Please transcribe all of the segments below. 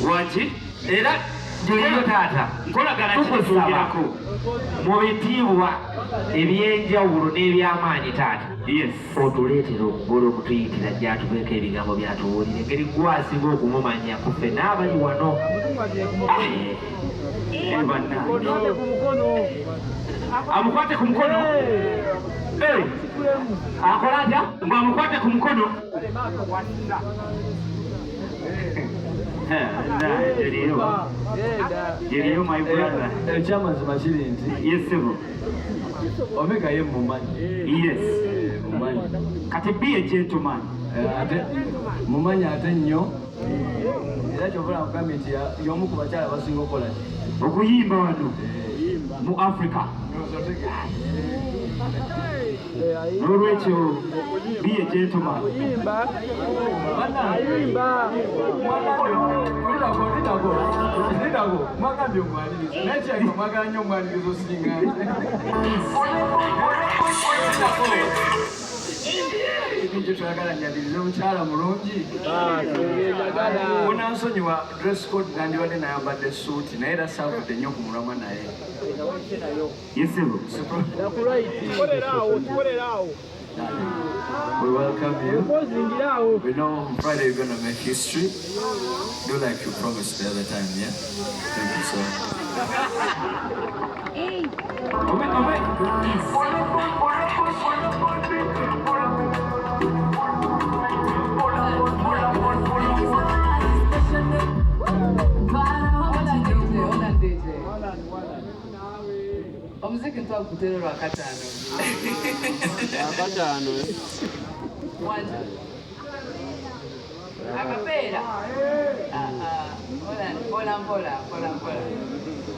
Wachi? Era Julio tata. Nkolagana tukusabako mu bitiibwa ebyenjawulo n'ebyamaanyi taata. Yes. Otuleetera omugole omutuyitira gy'atubeeko ebigambo by'atuwulira engeri gwasinga okumumanya kuffe n'abali wano. Amukwate ku mukono. Akola atya? Amukwate ku mukono. Julio, my brother. Ekyamazima kiri nti Yes, sir. Omega ye mumanyi. Yes. Mumanyi. Kati be a gentleman. Ate mumanyi ate nnyo. Era kyobula nkugambye nti y'omu ku bakyala abasinga okukola Okuyimba wano mu Africa. N'olwekyo be a gentleman. Mwagambye omwanirizi naye kyali omwagala nnyo omwanirizi osinga ekyo twagala nyaniriza omukyala mulungi munansonyiwa dress code nandibadde nayambadde suuti naye era saavudde nnyo ku mulamwa naye Yesebo. We welcome you. We know on Friday you're going to make history. Do like you promised the other time, yeah? Thank you so Omuziki ntwa kutero lwa katano. Akatano. Mwanzo. Akapera. Pola.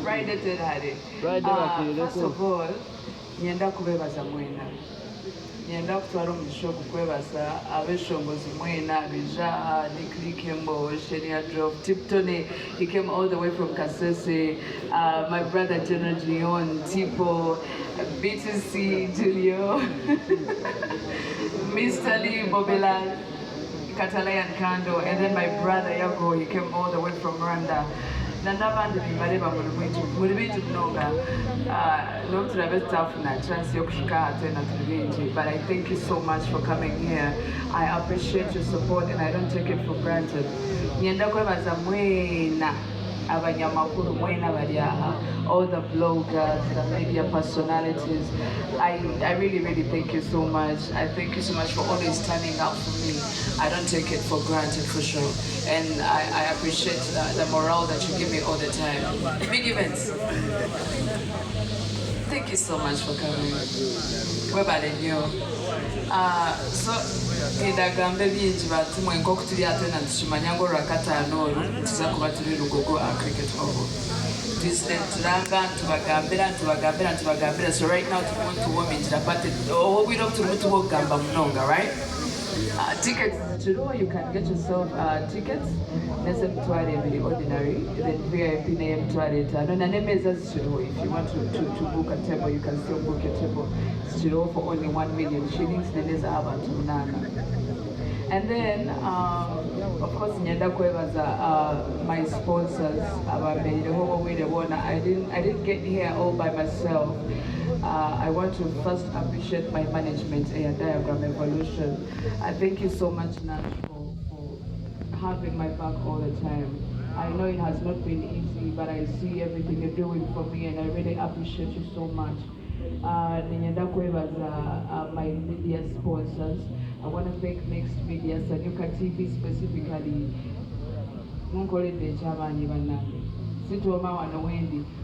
Friday tedhade. First of all, nyenda kubebaza mwena. Nyenda kutwala omugisha okukwebaza abeshongozi mwena bija Nick Kembo, Shenia Drop, Tiptone, he came all the way from Kasese, my brother General Gion, Tipo, B2C, Julio, Mr. Lee, Bobela, Katalayan Kando, and then my brother Yago, he came all the way from Rwanda. Nandabandi bibareba muri bintu mnoga no turabe staff na chance yo kushika tena tubinji, but I thank you so much for coming here. I appreciate your support and I don't take it for granted. Nyenda kwebaza mwena abanyamakuru mwena bali aha, all the bloggers, the media personalities. I really thank you so much. I thank you so much for always standing up for me. I don't take it for granted for sure. And I appreciate the morale that you give me all the time. Big events. Thank you so much for coming. We're about to you. So, Gambe binji bati mwenko kutuli atena tushimanyango rakatano tuza kuba tuli Lugogo cricket oval. Tubagambira. So right now we want to warm into the party. Oh, we don't want to walk Gamba Mnonga, right? Tickets, you can get yourself tickets. Nese mtuari very ordinary, then VIP name mtuari tano. Na nemeza zishiro, if you want to book a table, you can still book your table. Zishiro for only 1 million shillings. Neneza haba tunana. And then, of course, nyenda kwebaza my sponsors. I didn't get here all by myself. I want to first appreciate my management and Diagram Evolution. I thank you so much, Nash, for having my back all the time. I know it has not been easy, but I see everything you're doing for me, and I really appreciate you so much. My media sponsors. I want to thank Next Media, Sanyuka TV specifically.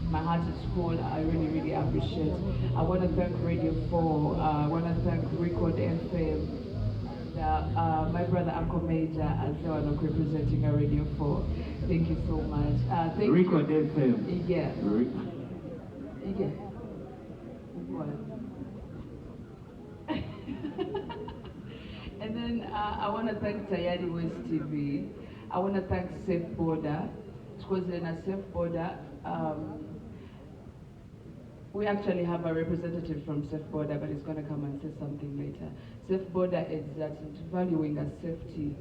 My heart is full. I really appreciate. I want to thank Radio 4. I want to thank Record FM. My brother Uncle Major as well, representing a Radio 4. Thank you so much. Thank Record FM. Yeah. Yeah. And then I want to thank Tayari West TV. I want to thank Safe Border. Because in a Safe Border, we actually have a representative from Safe Border, but he's going to come and say something later. safe border is that valuing a safety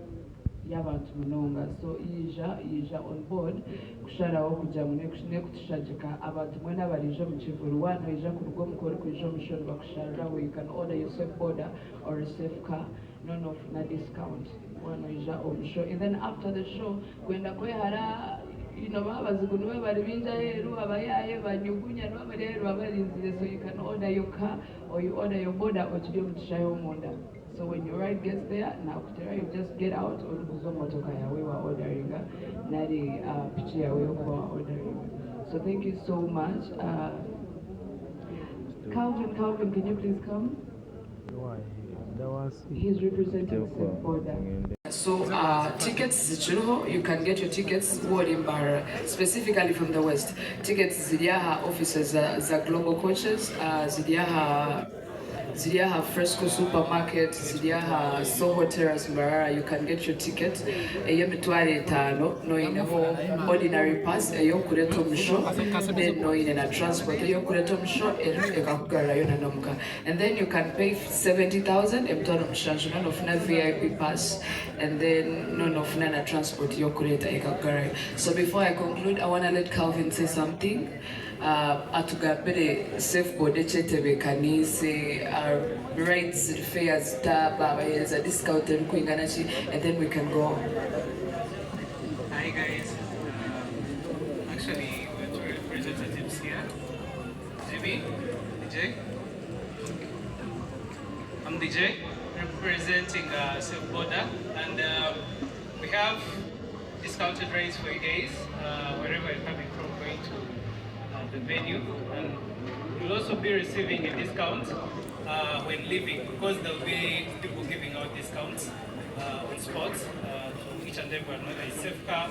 y'abantu munonga, so ija on board kusharaho kuja ne kutushajika abantu mwena balijo mu kivulu wano ija ku rugo mukore kuija mushoro bakushariraho. You can order your safe border or a safe car, none of na discount wano ija on show. And then after the show kwenda kwehara babazigunu be bari binja heru abayaye banyugunya no bari heru abarinzire, so you can order your car or you order your border or tujye mutushayo munda. So when your ride gets there, now you just get out or kuzo motoka yawe wa ordering nari pichi yawe kwa ordering. So thank you so much. Calvin, can you please come? He's representing Safe Border. So tickets zichiriho, you can get your tickets boarding bar specifically from the West. Tickets ziliaha offices za Global Coaches, ziliaha Fresco Supermarket, ziliaha Soho Terrace Mbarara. You can get your ticket. Eyo mitwale tano, no ineho ordinary pass, eyo kureto msho, then no inena transport, eyo kureto msho, ekakugara yona nomka. And then you can pay 70,000, emtono mshanjo, no funa VIP pass, and then no funa na transport, eyo kureta ekakugara. So before I conclude, I want to let Calvin say something. Atugambire safe border chetebe kanise rates fares tab is a discount and then we can go. Hi guys, actually we're two representatives here. Jimmy, DJ. I'm DJ representing Safe Border, and we have discounted rates for you guys wherever you're coming from, going to the venue, and you'll also be receiving a discount when leaving, because there'll be people giving out discounts on spots to each and everyone, whether it's safe car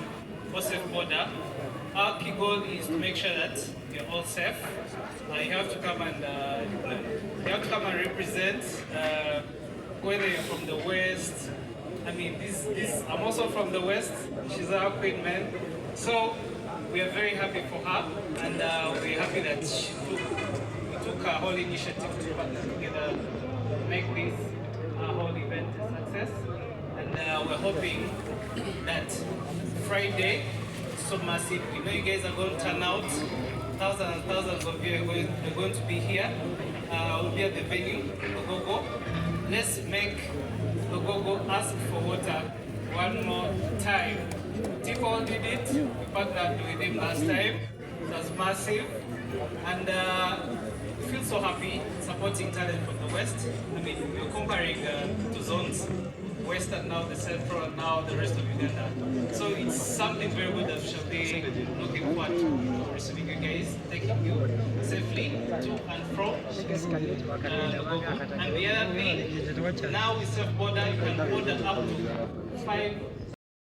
or safe border. Our key goal is to make sure that you're all safe. You have to come and represent, whether you're from the West. I mean, I'm also from the West. She's our queen, man. So we are very happy for her, and we're happy that we took a whole initiative to partner together to make this whole event a success. And we're hoping that Friday, so massive, you guys are going to turn out. Thousands and thousands of you are going to be here. We'll be at the venue, Ogogo. Let's make Ogogo ask for water one more time. T-Paul did it, we partnered with him last time, it was massive, and we feel so happy supporting talent from the West. I mean, we're conquering two zones, West and now the Central and now the rest of Uganda. So it's something very good that we shall be looking forward to receiving you guys, taking you safely to and from Ogogo. And the other thing, now with Safe Border, you can order up to 5